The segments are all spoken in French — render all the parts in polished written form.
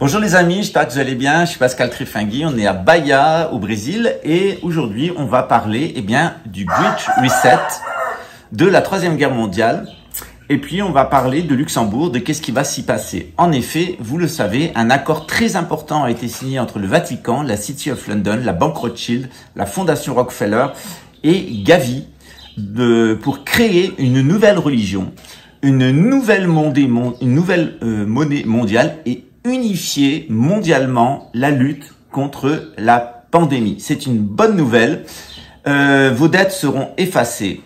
Bonjour les amis, j'espère que vous allez bien. Je suis Pascal Trifingui, on est à Bahia au Brésil et aujourd'hui on va parler du Great Reset, de la Troisième Guerre mondiale et puis on va parler de Luxembourg, de qu'est-ce qui va s'y passer. En effet, vous le savez, un accord très important a été signé entre le Vatican, la City of London, la Banque Rothschild, la Fondation Rockefeller et Gavi pour créer une nouvelle religion, une nouvelle monnaie mondiale et unifier mondialement la lutte contre la pandémie. C'est une bonne nouvelle. Vos dettes seront effacées.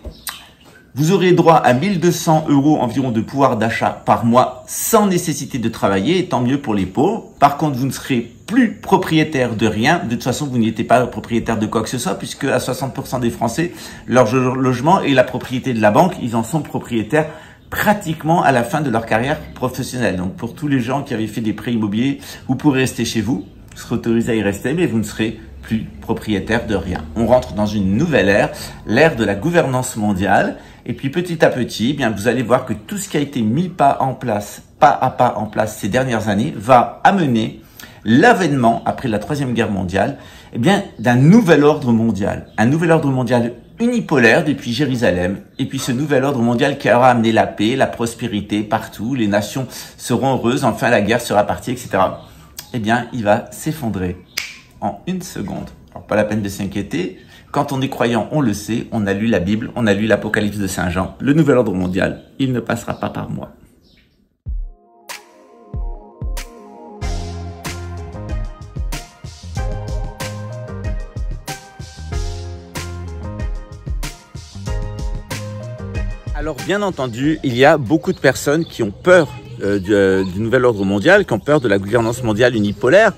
Vous aurez droit à 1 200 € environ de pouvoir d'achat par mois sans nécessité de travailler, et tant mieux pour les pauvres. Par contre, vous ne serez plus propriétaire de rien. De toute façon, vous n'étiez pas propriétaire de quoi que ce soit, puisque à 60% des Français, leur logement et la propriété de la banque, ils en sont propriétaires pratiquement à la fin de leur carrière professionnelle. Donc, pour tous les gens qui avaient fait des prêts immobiliers, vous pourrez rester chez vous, vous serez autorisé à y rester, mais vous ne serez plus propriétaire de rien. On rentre dans une nouvelle ère, l'ère de la gouvernance mondiale. Et puis, petit à petit, vous allez voir que tout ce qui a été mis pas à pas en place ces dernières années va amener l'avènement, après la Troisième Guerre mondiale, d'un nouvel ordre mondial. Un nouvel ordre mondial unipolaire depuis Jérusalem, et puis ce nouvel ordre mondial qui aura amené la paix, la prospérité partout, les nations seront heureuses, enfin la guerre sera partie, etc. Il va s'effondrer en une seconde. Alors pas la peine de s'inquiéter, quand on est croyant, on le sait, on a lu la Bible, on a lu l'Apocalypse de Saint Jean, le nouvel ordre mondial, il ne passera pas par moi. Alors bien entendu, il y a beaucoup de personnes qui ont peur du nouvel ordre mondial, qui ont peur de la gouvernance mondiale unipolaire.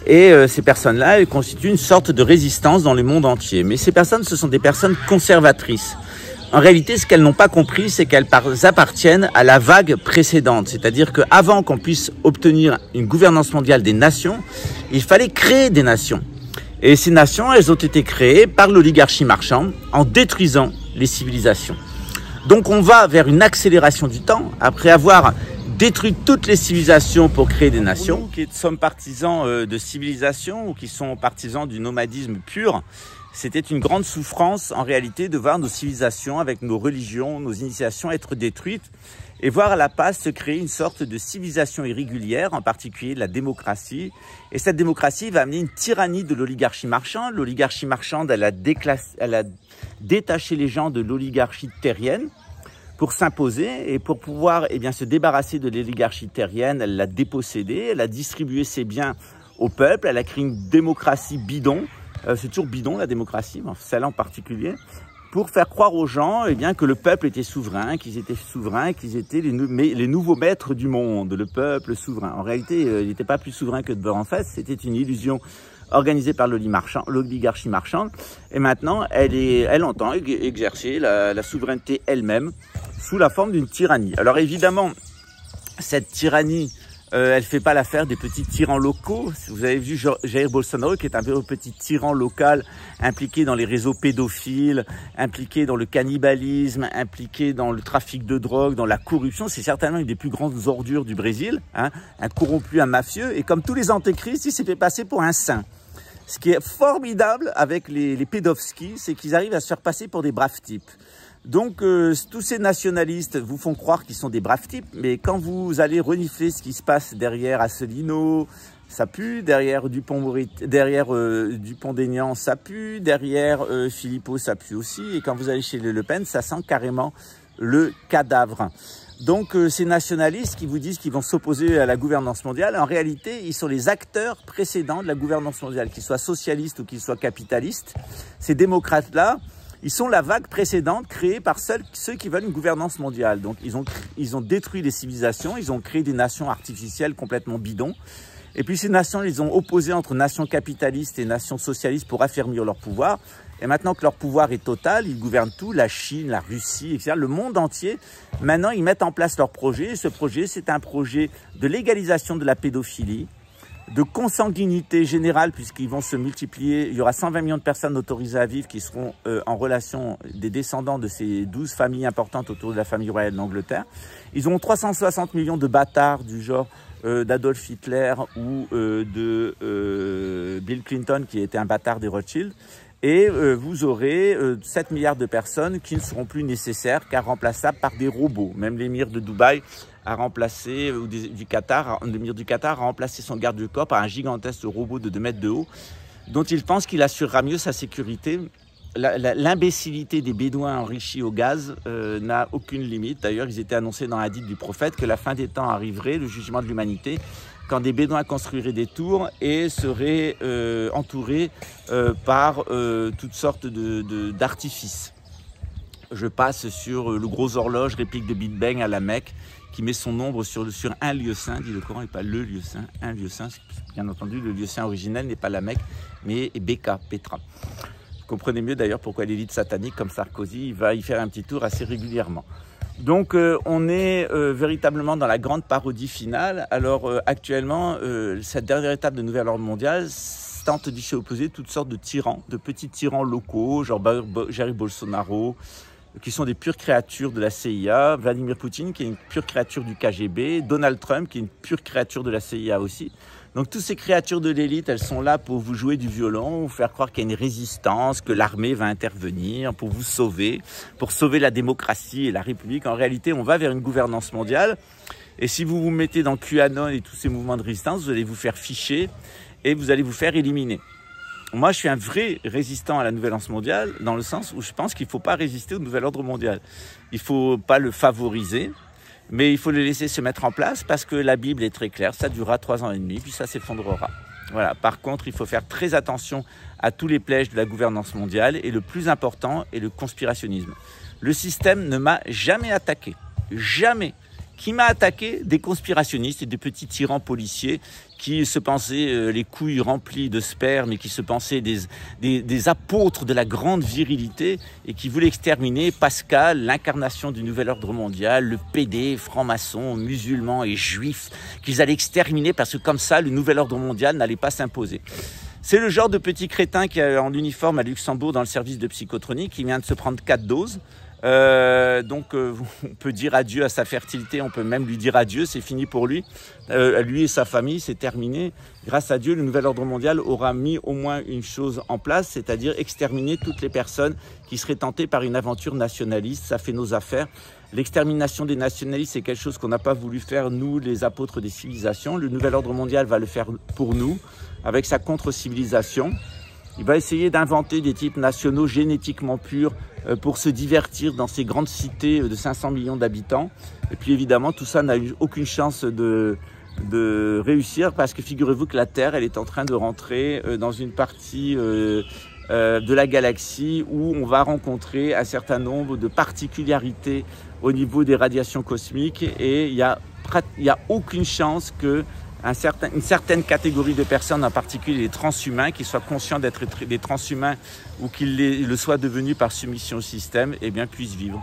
Et ces personnes-là, elles constituent une sorte de résistance dans le monde entier. Mais ces personnes, ce sont des personnes conservatrices. En réalité, ce qu'elles n'ont pas compris, c'est qu'elles appartiennent à la vague précédente. C'est-à-dire qu'avant qu'on puisse obtenir une gouvernance mondiale des nations, il fallait créer des nations. Et ces nations, elles ont été créées par l'oligarchie marchande en détruisant les civilisations. Donc on va vers une accélération du temps, après avoir détruit toutes les civilisations pour créer des nations. Nous qui sommes partisans de civilisation ou qui sont partisans du nomadisme pur, c'était une grande souffrance en réalité de voir nos civilisations avec nos religions, nos initiations être détruites et voir à la place se créer une sorte de civilisation irrégulière, en particulier la démocratie. Et cette démocratie va amener une tyrannie de l'oligarchie marchande. L'oligarchie marchande, elle a détaché les gens de l'oligarchie terrienne pour s'imposer et pour pouvoir se débarrasser de l'oligarchie terrienne. Elle l'a dépossédée, elle a distribué ses biens au peuple, elle a créé une démocratie bidon. C'est toujours bidon la démocratie, celle-là en particulier, pour faire croire aux gens que le peuple était souverain, qu'ils étaient les nouveaux maîtres du monde, le peuple souverain. En réalité, il n'était pas plus souverain que de beurre en face, c'était une illusion organisée par l'oligarchie marchande. Et maintenant, elle entend exercer la souveraineté elle-même sous la forme d'une tyrannie. Alors évidemment, cette tyrannie, elle fait pas l'affaire des petits tyrans locaux. Vous avez vu Jair Bolsonaro, qui est un petit tyran local, impliqué dans les réseaux pédophiles, impliqué dans le cannibalisme, impliqué dans le trafic de drogue, dans la corruption. C'est certainement une des plus grandes ordures du Brésil, un corrompu, un mafieux. Et comme tous les antéchrists, il s'est fait passer pour un saint. Ce qui est formidable avec les pédovskis, c'est qu'ils arrivent à se faire passer pour des braves types. Donc, tous ces nationalistes vous font croire qu'ils sont des braves types, mais quand vous allez renifler ce qui se passe derrière Asselineau, ça pue, derrière Dupont-Aignan, ça pue, derrière Philippot, ça pue aussi, et quand vous allez chez Le Pen, ça sent carrément le cadavre. Donc, ces nationalistes qui vous disent qu'ils vont s'opposer à la gouvernance mondiale, en réalité, ils sont les acteurs précédents de la gouvernance mondiale, qu'ils soient socialistes ou qu'ils soient capitalistes. Ces démocrates-là, ils sont la vague précédente créée par ceux qui veulent une gouvernance mondiale. Donc, ils ont détruit les civilisations, ils ont créé des nations artificielles complètement bidons. Et puis, ces nations, ils ont opposé entre nations capitalistes et nations socialistes pour affermir leur pouvoir. Et maintenant que leur pouvoir est total, ils gouvernent tout, la Chine, la Russie, etc., le monde entier. Maintenant, ils mettent en place leur projet. Et ce projet, c'est un projet de légalisation de la pédophilie, de consanguinité générale, puisqu'ils vont se multiplier. Il y aura 120 millions de personnes autorisées à vivre qui seront en relation des descendants de ces 12 familles importantes autour de la famille royale d'Angleterre. Ils auront 360 millions de bâtards du genre d'Adolf Hitler ou de Bill Clinton qui était un bâtard des Rothschild. Et vous aurez 7 milliards de personnes qui ne seront plus nécessaires car remplaçables par des robots. Même l'émir de Dubaï a remplacé, ou l'émir du Qatar a remplacé son garde du corps par un gigantesque robot de 2 mètres de haut, dont il pense qu'il assurera mieux sa sécurité. L'imbécilité des Bédouins enrichis au gaz n'a aucune limite. D'ailleurs, ils étaient annoncés dans un hadith du prophète que la fin des temps arriverait, le jugement de l'humanité, quand des Bédouins construiraient des tours et seraient entourés par toutes sortes d'artifices. Je passe sur le gros horloge, réplique de Big Bang à la Mecque, qui met son ombre sur un lieu saint, dit le Coran, et pas le lieu saint, un lieu saint. Bien entendu, le lieu saint originel n'est pas la Mecque, mais Becca, Petra. Vous comprenez mieux d'ailleurs pourquoi l'élite satanique, comme Sarkozy, va y faire un petit tour assez régulièrement. Donc on est véritablement dans la grande parodie finale. Alors actuellement, cette dernière étape de nouvel ordre mondial tente d'y opposer toutes sortes de tyrans, de petits tyrans locaux, genre Jair Bolsonaro, qui sont des pures créatures de la CIA, Vladimir Poutine, qui est une pure créature du KGB, Donald Trump, qui est une pure créature de la CIA aussi. Donc toutes ces créatures de l'élite, elles sont là pour vous jouer du violon, vous faire croire qu'il y a une résistance, que l'armée va intervenir pour vous sauver, pour sauver la démocratie et la République. En réalité, on va vers une gouvernance mondiale. Et si vous vous mettez dans QAnon et tous ces mouvements de résistance, vous allez vous faire ficher et vous allez vous faire éliminer. Moi, je suis un vrai résistant à la nouvelle ordre mondiale, dans le sens où je pense qu'il ne faut pas résister au nouvel ordre mondial. Il ne faut pas le favoriser, mais il faut le laisser se mettre en place parce que la Bible est très claire, ça durera 3 ans et demi, puis ça s'effondrera. Voilà. Par contre, il faut faire très attention à tous les pièges de la gouvernance mondiale et le plus important est le conspirationnisme. Le système ne m'a jamais attaqué, jamais. Qui m'a attaqué? Des conspirationnistes et des petits tyrans policiers qui se pensaient les couilles remplies de sperme et qui se pensaient des apôtres de la grande virilité et qui voulaient exterminer Pascal, l'incarnation du nouvel ordre mondial, le PD, franc-maçon, musulman et juif, qu'ils allaient exterminer parce que comme ça, le nouvel ordre mondial n'allait pas s'imposer. C'est le genre de petit crétin qui est en uniforme à Luxembourg dans le service de psychotronique, qui vient de se prendre 4 doses. Donc on peut dire adieu à sa fertilité, on peut même lui dire adieu, c'est fini pour lui. Lui et sa famille, c'est terminé. Grâce à Dieu, le nouvel ordre mondial aura mis au moins une chose en place, c'est-à-dire exterminer toutes les personnes qui seraient tentées par une aventure nationaliste. Ça fait nos affaires. L'extermination des nationalistes, c'est quelque chose qu'on n'a pas voulu faire, nous, les apôtres des civilisations. Le nouvel ordre mondial va le faire pour nous, avec sa contre-civilisation. Il va essayer d'inventer des types nationaux génétiquement purs pour se divertir dans ces grandes cités de 500 millions d'habitants. Et puis évidemment, tout ça n'a eu aucune chance de réussir parce que figurez-vous que la Terre, elle est en train de rentrer dans une partie de la galaxie où on va rencontrer un certain nombre de particularités au niveau des radiations cosmiques et il y a aucune chance que une certaine catégorie de personnes, en particulier les transhumains, qui soient conscients d'être des transhumains ou qu'ils le soient devenus par soumission au système, eh bien, puissent vivre.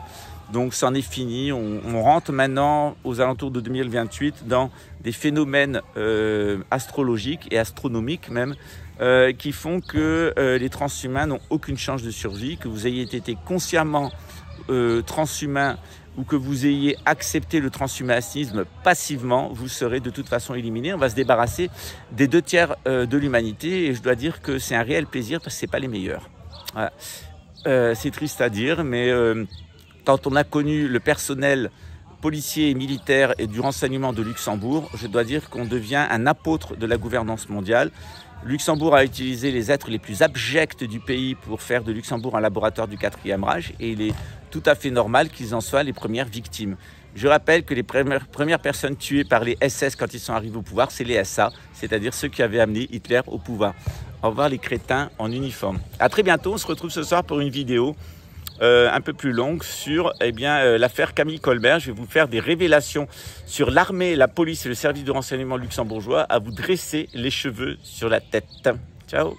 Donc, c'en est fini. On rentre maintenant, aux alentours de 2028, dans des phénomènes astrologiques et astronomiques même, qui font que les transhumains n'ont aucune chance de survie, que vous ayez été consciemment transhumain ou que vous ayez accepté le transhumanisme passivement, vous serez de toute façon éliminé. On va se débarrasser des 2 tiers de l'humanité et je dois dire que c'est un réel plaisir parce que ce n'est pas les meilleurs. Voilà. C'est triste à dire, mais quand on a connu le personnel policier et militaire et du renseignement de Luxembourg, je dois dire qu'on devient un apôtre de la gouvernance mondiale. Luxembourg a utilisé les êtres les plus abjects du pays pour faire de Luxembourg un laboratoire du 4e Reich et il est tout à fait normal qu'ils en soient les premières victimes. Je rappelle que les premières personnes tuées par les SS quand ils sont arrivés au pouvoir, c'est les SA, c'est-à-dire ceux qui avaient amené Hitler au pouvoir. Au revoir les crétins en uniforme. À très bientôt, on se retrouve ce soir pour une vidéo un peu plus longue sur l'affaire Camille Colbert. Je vais vous faire des révélations sur l'armée, la police et le service de renseignement luxembourgeois à vous dresser les cheveux sur la tête. Ciao.